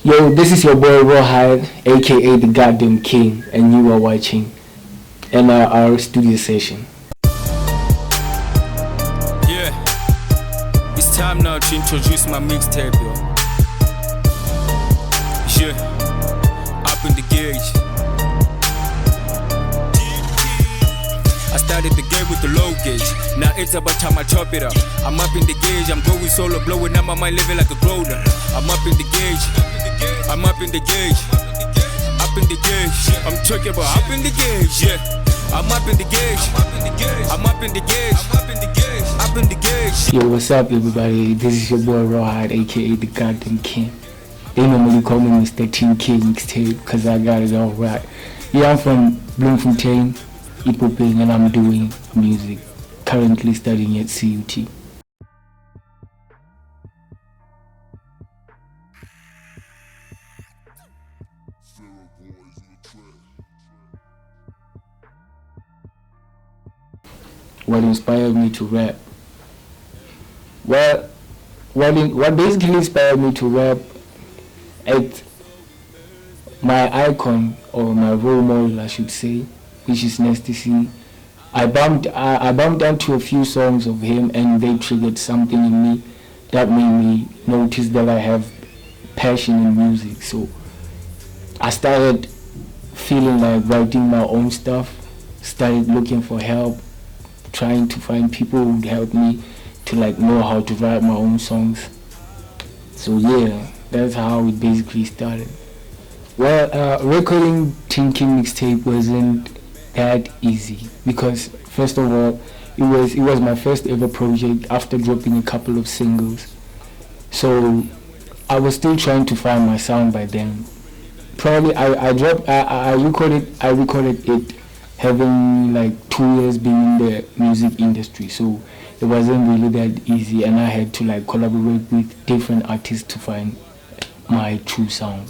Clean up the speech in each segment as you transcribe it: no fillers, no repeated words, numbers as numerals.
Yo, this is your boy RawHide, aka the Goddamn King, and you are watching NRR Studio Session. Yeah, it's time now to introduce my mixtape, yo. Yeah, up in the gauge. I started the game with the low gauge. Now it's about time I chop it up. I'm up in the gauge, I'm going solo, blowing up my mind, living like a growler. I'm up in the gauge, I'm up in the gauge, up in the gauge. I'm talking about up in the gauge, yeah. I'm up in the gauge, I'm up in the gauge, up in the gauge. Yo, what's up, everybody? This is your boy RawHide, aka the Goddamn King. They normally call me Mr. Teen King Mixtape, cause I got it all right. Yeah, I'm from Bloemfontein, Ipoping, and I'm doing music. Currently studying at CUT. What inspired me to rap? Well, what basically inspired me to rap, it's my icon, or my role model I should say, which is Nasty C. I bumped onto a few songs of him, and they triggered something in me that made me notice that I have passion in music. So I started feeling like writing my own stuff, started looking for help, trying to find people who would help me to like know how to write my own songs. So yeah, that's how it basically started. Well, recording Teen King Mixtape wasn't that easy because first of all, it was my first ever project after dropping a couple of singles. So I was still trying to find my sound by then. Probably I recorded it having like 2 years being in the music industry, so it wasn't really that easy, and I had to like collaborate with different artists to find my true sound.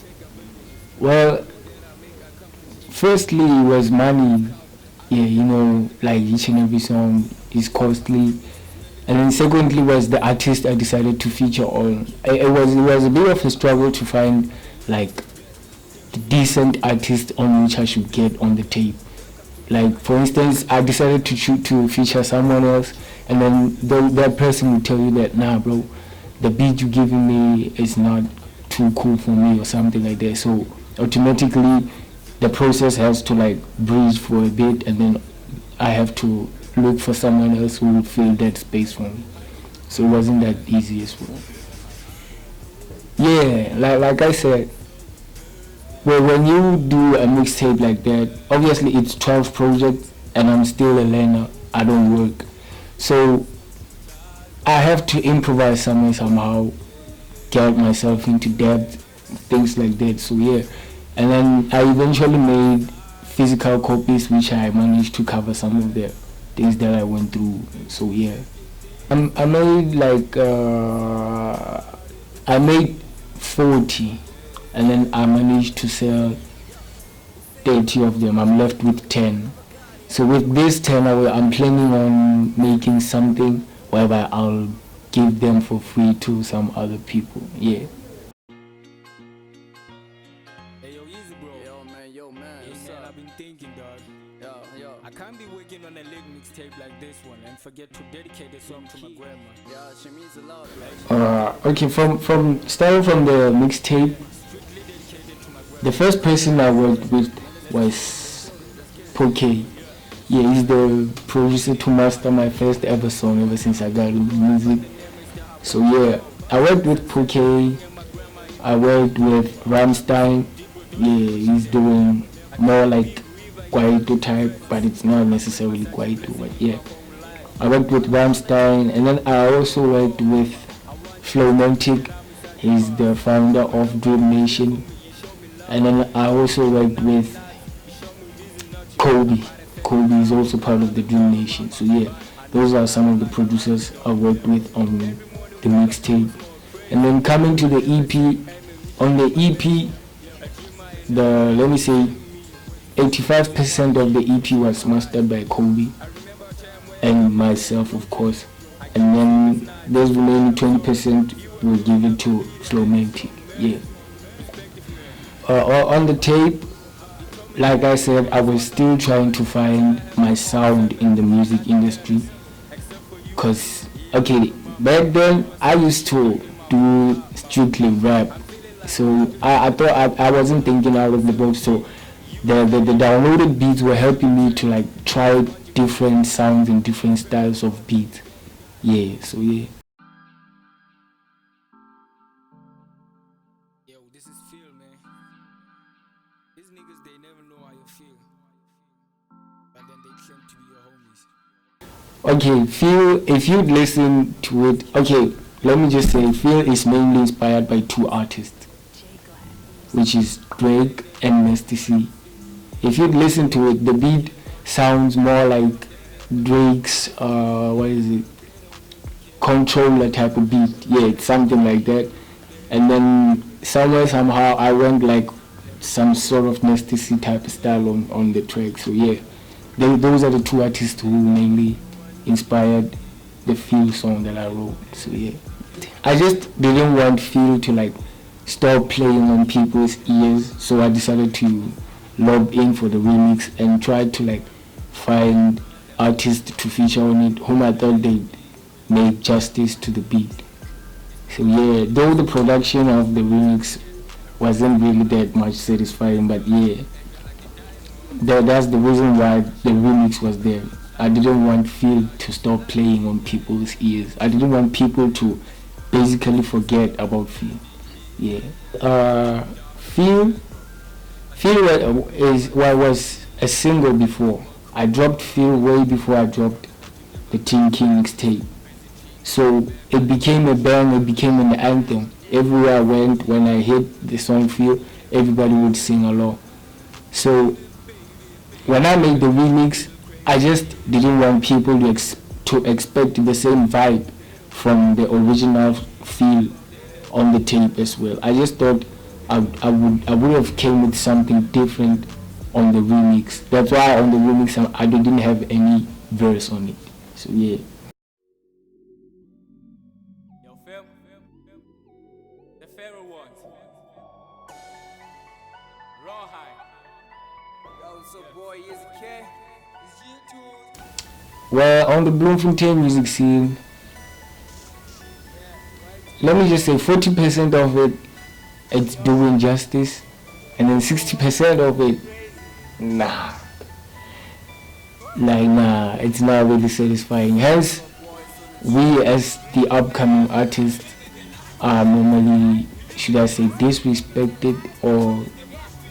Well, firstly it was money. Yeah, you know, like each and every song is costly. And then secondly was the artist I decided to feature on. It was a bit of a struggle to find like the decent artist on which I should get on the tape. Like for instance, I decided to feature someone else, and then that person would tell you that, nah bro, the beat you giving me is not too cool for me or something like that. So automatically the process has to like breathe for a bit, and then I have to look for someone else who will fill that space for me. So it wasn't that easy as well. Yeah, like I said, well, when you do a mixtape like that, obviously it's 12 projects and I'm still a learner, I don't work. So I have to improvise somehow, get myself into depth, things like that. So yeah, and then I eventually made physical copies which I managed to cover some of the things that I went through. So yeah, I made like I made 40, and then I managed to sell 30 of them. I'm left with 10. So with this 10, I'm planning on making something whereby I'll give them for free to some other people. Yeah. Hey, yo, easy, bro. Yo, man. I've been thinking, dog. Yo. I can't be working on a lit mixtape like this one and forget to dedicate the song to my grandma. Yeah, she means a lot. Okay, from starting from the mixtape, the first person I worked with was Poke. Yeah, he's the producer to master my first ever song ever since I got into music. So yeah, I worked with Poke, I worked with Ramstein. Yeah, he's doing more like Kwaito type, but it's not necessarily Kwaito, but yeah. I worked with Ramstein, and then I also worked with Flowmantic. He's the founder of Dream Nation. And then I also worked with Kobe. Kobe is also part of the Dream Nation. So yeah, those are some of the producers I worked with on the mixtape. And then coming to the EP, on the EP, let me say 85% of the EP was mastered by Kobe and myself, of course. And then those remaining 20% will give it to Flowmantic. Yeah. On the tape, like I said, I was still trying to find my sound in the music industry. Cause okay, back then I used to do strictly rap, so I thought I wasn't thinking out of the box. So the downloaded beats were helping me to like try different sounds and different styles of beats. Yeah, so yeah. Yo, this is Phil, man. These niggas, they never know how you feel, but then they claim to be your homies. Okay, Phil, if you listen to it, okay, let me just say, Phil is mainly inspired by two artists, which is Drake and Nasty C. If you listen to it, the beat sounds more like Drake's, what is it, controller type of beat. Yeah, it's something like that. And then somehow I went like some sort of Nasty C type of style on the track. So yeah, those are the two artists who mainly inspired the Feel song that I wrote. So yeah, I just didn't want Feel to like stop playing on people's ears, so I decided to lob in for the remix and try to like find artists to feature on it whom I thought they'd make justice to the beat. So yeah, though the production of the remix wasn't really that much satisfying, but yeah, that's the reason why the remix was there. I didn't want Phil to stop playing on people's ears. I didn't want people to basically forget about Phil. Yeah. Phil was a single before. I dropped Phil way before I dropped the Teen King Mixtape. So it became a bang, it became an anthem. Everywhere I went, when I hit the song Phil, everybody would sing along. So when I made the remix, I just didn't want people to expect the same vibe from the original Phil on the tape as well. I just thought I would have came with something different on the remix. That's why on the remix I didn't have any verse on it. So yeah. Yo, Phil, the Pharaoh ones. RawHide. Yo, what's up, boy? Is it K? Is YouTube? Well, on the Bloemfontein music scene, let me just say 40% of it, it's doing justice, and then 60% of it, nah, it's not really satisfying. Hence, we as the upcoming artists are normally, should I say, disrespected or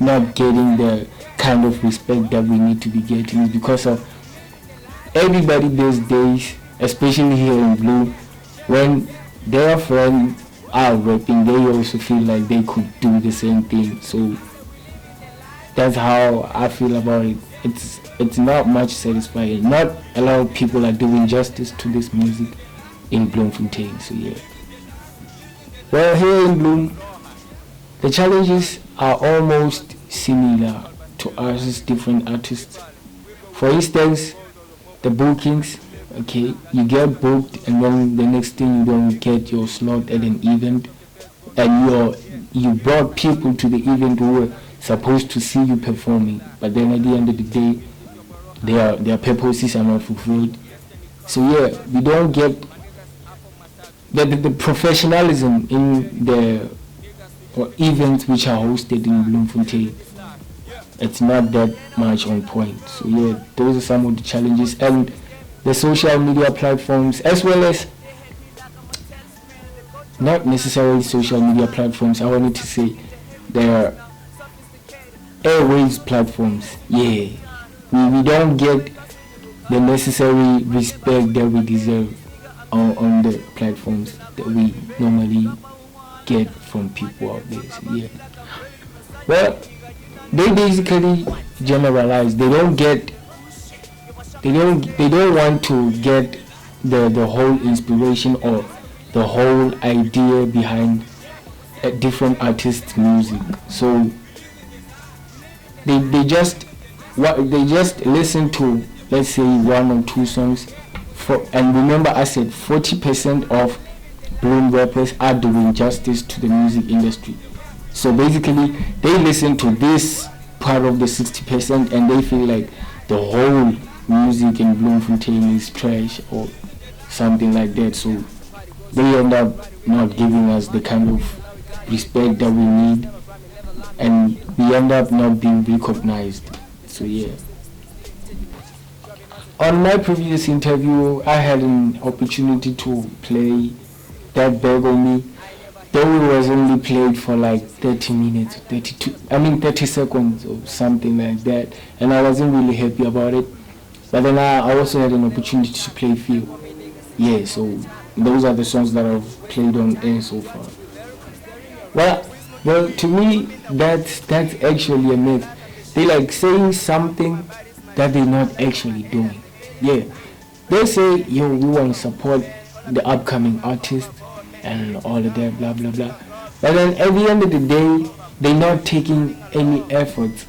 not getting the kind of respect that we need to be getting because of everybody these days, especially here in Bloom, when their friends are rapping, they also feel like they could do the same thing. So that's how I feel about it. It's not much satisfying. Not a lot of people are doing justice to this music in Bloemfontein. So yeah. Well, here in Bloom, the challenges are almost similar to us, different artists. For instance, the bookings. Okay, you get booked and then the next thing you don't get your slot at an event, and you brought people to the event who were supposed to see you performing, but then at the end of the day their purposes are not fulfilled. So yeah, we don't get the professionalism in the events which are hosted in Bloemfontein. It's not that much on point. So yeah, those are some of the challenges, and the social media platforms, as well as not necessarily social media platforms, I wanted to say the airwaves platforms. Yeah, we don't get the necessary respect that we deserve on the platforms that we normally get from people out there. So yeah, well, they basically generalize. They don't want to get the whole inspiration or the whole idea behind a different artist's music. So they just listen to, let's say, one or two songs and remember I said 40% of Bloom rappers are doing justice to the music industry. So basically, they listen to this part of the 60% and they feel like the whole music in Bloemfontein is trash or something like that. So they end up not giving us the kind of respect that we need, and we end up not being recognized. So yeah. On my previous interview, I had an opportunity to play That Bag on Me, though it was only played for like 30 minutes, 30 seconds or something like that, and I wasn't really happy about it. But then I also had an opportunity to play Feel. Yeah, so those are the songs that I've played on air so far. Well, to me, that's actually a myth. They like saying something that they're not actually doing. Yeah, they say, yo, we want to support the upcoming artist and all of that, blah blah blah. But then at the end of the day, they're not taking any effort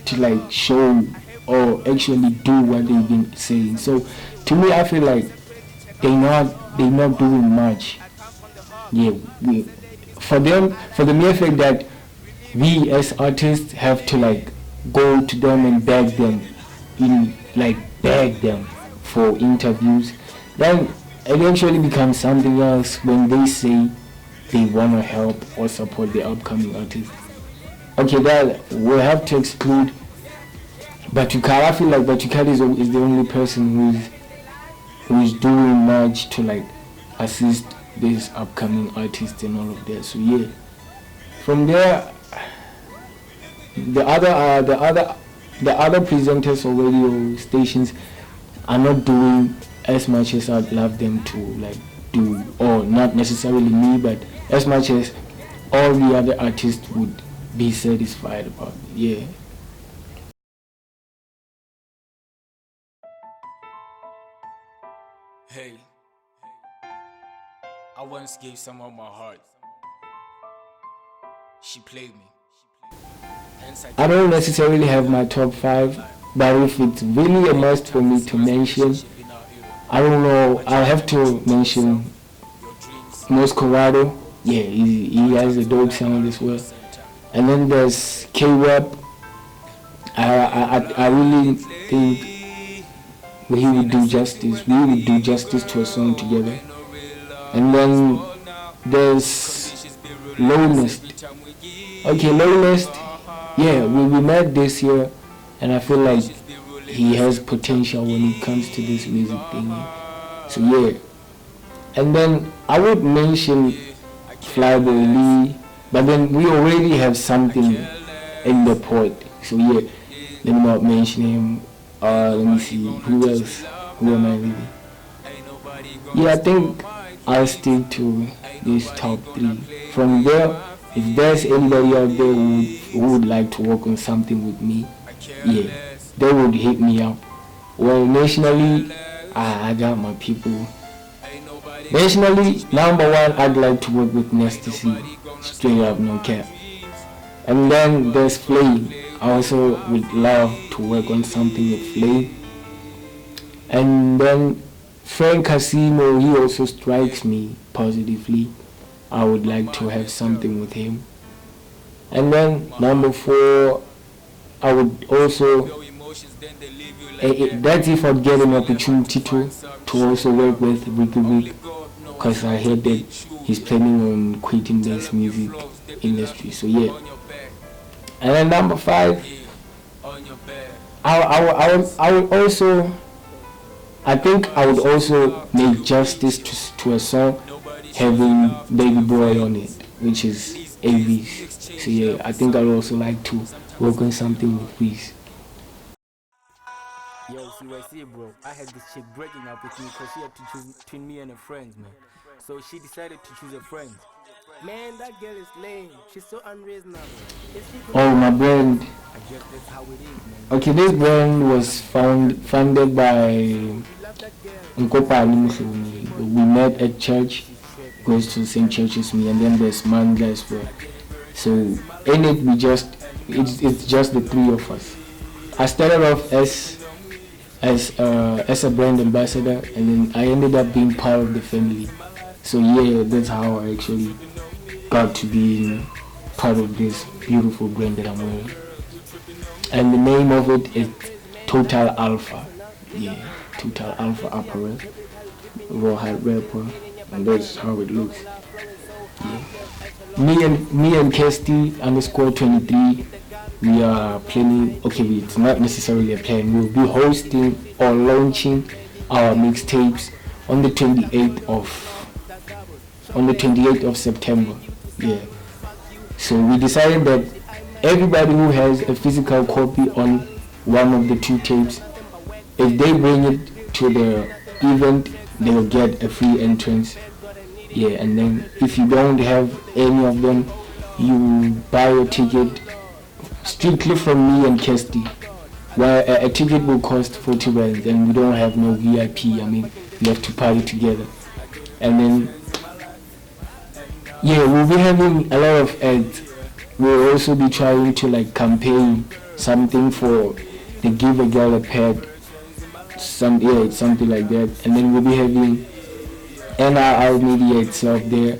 to like show or actually do what they've been saying. So to me, I feel like they're not doing much. Yeah, for the mere fact that we as artists have to like go to them and beg them for interviews, then eventually becomes something else when they say they want to help or support the upcoming artist. Okay, that we'll have to exclude Batukai. I feel like Batukai is the only person who's doing much to like assist this upcoming artist and all of that. So yeah, from there, the other presenters or radio stations are not doing as much as I'd love them to like do, or not necessarily me, but as much as all the other artists would be satisfied about. Yeah. Hey, I once gave someone my heart. She played me. I don't necessarily have my top 5, but if it's really a must for me to mention, I don't know, I'll have to mention Moscovado. Yeah, he has a dope sound as well. And then there's K-Rap. I really think we would do justice to a song together. And then there's Lowest. Okay, Lowest. Yeah, we met this year, and I feel like he has potential when it comes to this music thing. So yeah. And then I would mention Flyboy Lee, but then we already have something in the pot. So yeah, let me not mention him. Let me see, who else? Who am I really? Yeah, I think I'll stick to these top 3. From there, if there's anybody out there who would like to work on something with me, yeah, they would hit me up. Well, nationally, I got my people. Nationally, number 1, I'd like to work with Nasty C, straight up, no cap. And then there's Flame. I also would love to work on something with Flame. And then Frank Casimo, he also strikes me positively. I would like to have something with him. And then number 4, I would also, that's if I get an opportunity to also work with Ricky Rick, because I heard that he's planning on quitting this music industry. So yeah. And then number 5, I would also, I think I would also make justice to a song having Baby Boy on it, which is AV's. So yeah, I think I'd also like to work on something with Reese. Yo, see, bro, I had this chick breaking up with me because she had to choose between me and her friends, man. So she decided to choose her friends. Man, that girl is lame. She's so unreasonable. Oh, my brand. I guess that's how it is, man. Okay, this brand was funded by Nkopani Muslimi. We met at church, goes to the same church as me, and then there's Manga as well. So in it, it's just the 3 of us. I started off as a brand ambassador, and then I ended up being part of the family. So yeah, that's how I actually got to be part of this beautiful brand that I'm wearing. And the name of it is Total Alpha. Yeah, Total Alpha Apparel, RawHide rapper, and that's how it looks. Yeah. Me and Kesty _23, we are planning. Okay, it's not necessarily a plan. We'll be hosting or launching our mixtapes on the 28th of September. Yeah. So we decided that everybody who has a physical copy on one of the two tapes, if they bring it to the event, they will get a free entrance. Yeah, and then if you don't have any of them, you buy a ticket strictly from me and Kesty. Where a ticket will cost 40 rand, and we don't have no VIP. I mean, we have to party together. And then, yeah, we'll be having a lot of ads. We'll also be trying to like campaign something for the Give a Girl a Pad, something like that. And then we'll be having NRL Media itself there.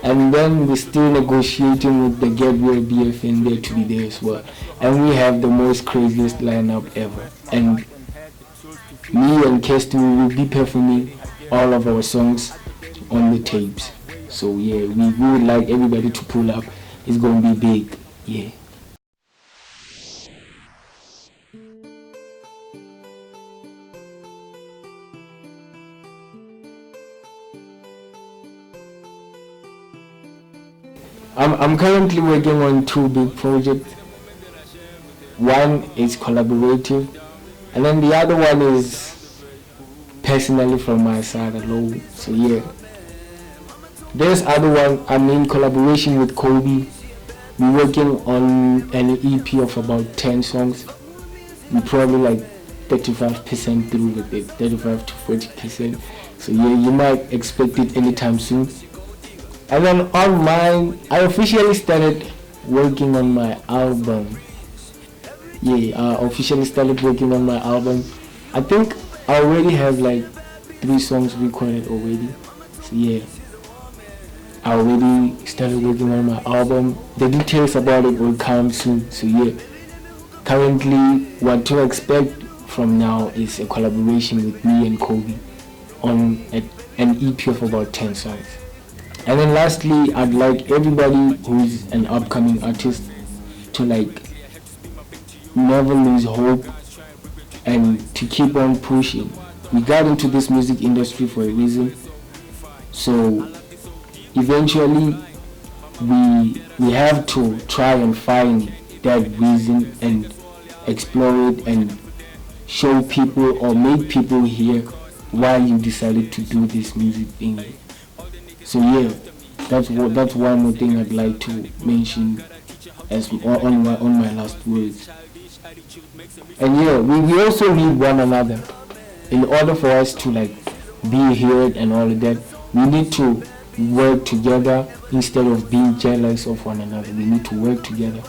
And then we're still negotiating with the Get Real BFN there to be there as well. And we have the most craziest lineup ever. And me and Kesty will be performing all of our songs on the tapes. So yeah, we would like everybody to pull up. It's gonna be big, yeah. I'm currently working on two big projects. One is collaborative, and then the other one is personally from my side alone. So yeah, there's other one. I'm in collaboration with Kobe. We're working on an EP of about 10 songs. We're probably like 35% through with it, 35 to 40%. So yeah, you might expect it anytime soon. And then on mine, I officially started working on my album. Yeah, I officially started working on my album. I think I already have like 3 songs recorded already. So yeah, I already started working on my album. The details about it will come soon. So yeah, currently what to expect from now is a collaboration with me and Kobe on an EP of about 10 songs. And then lastly, I'd like everybody who's an upcoming artist to like never lose hope and to keep on pushing. We got into this music industry for a reason, so eventually we have to try and find that reason and explore it and show people or make people hear why you decided to do this music thing. So yeah, that's one more thing I'd like to mention as on my last words. And yeah, we also need one another. In order for us to like be heard and all of that, we need to work together instead of being jealous of one another. We need to work together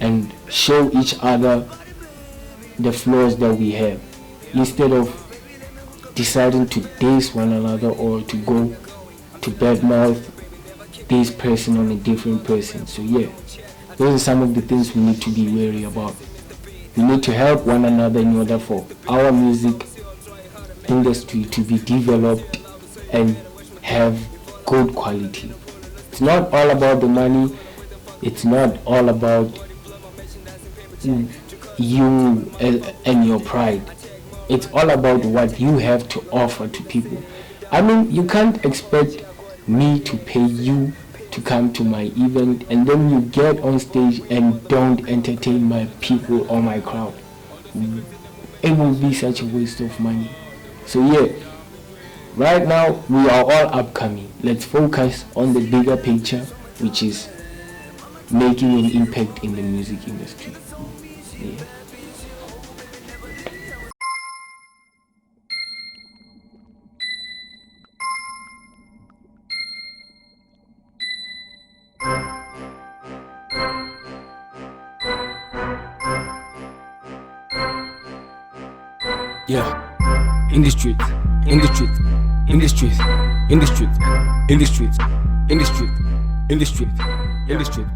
and show each other the flaws that we have, instead of deciding to diss one another or to go to badmouth this person on a different person. So yeah, those are some of the things we need to be wary about. We need to help one another in order for our music industry to be developed and have good quality. It's not all about the money. It's not all about you and your pride. It's all about what you have to offer to people. I mean, you can't expect me to pay you to come to my event and then you get on stage and don't entertain my people or my crowd. It will be such a waste of money. So yeah, right now we are all upcoming. Let's focus on the bigger picture, which is making an impact in the music industry. Yeah. Yeah, in the street, in the street, in the street, in the street, in the street, in the street, in the street, in the street.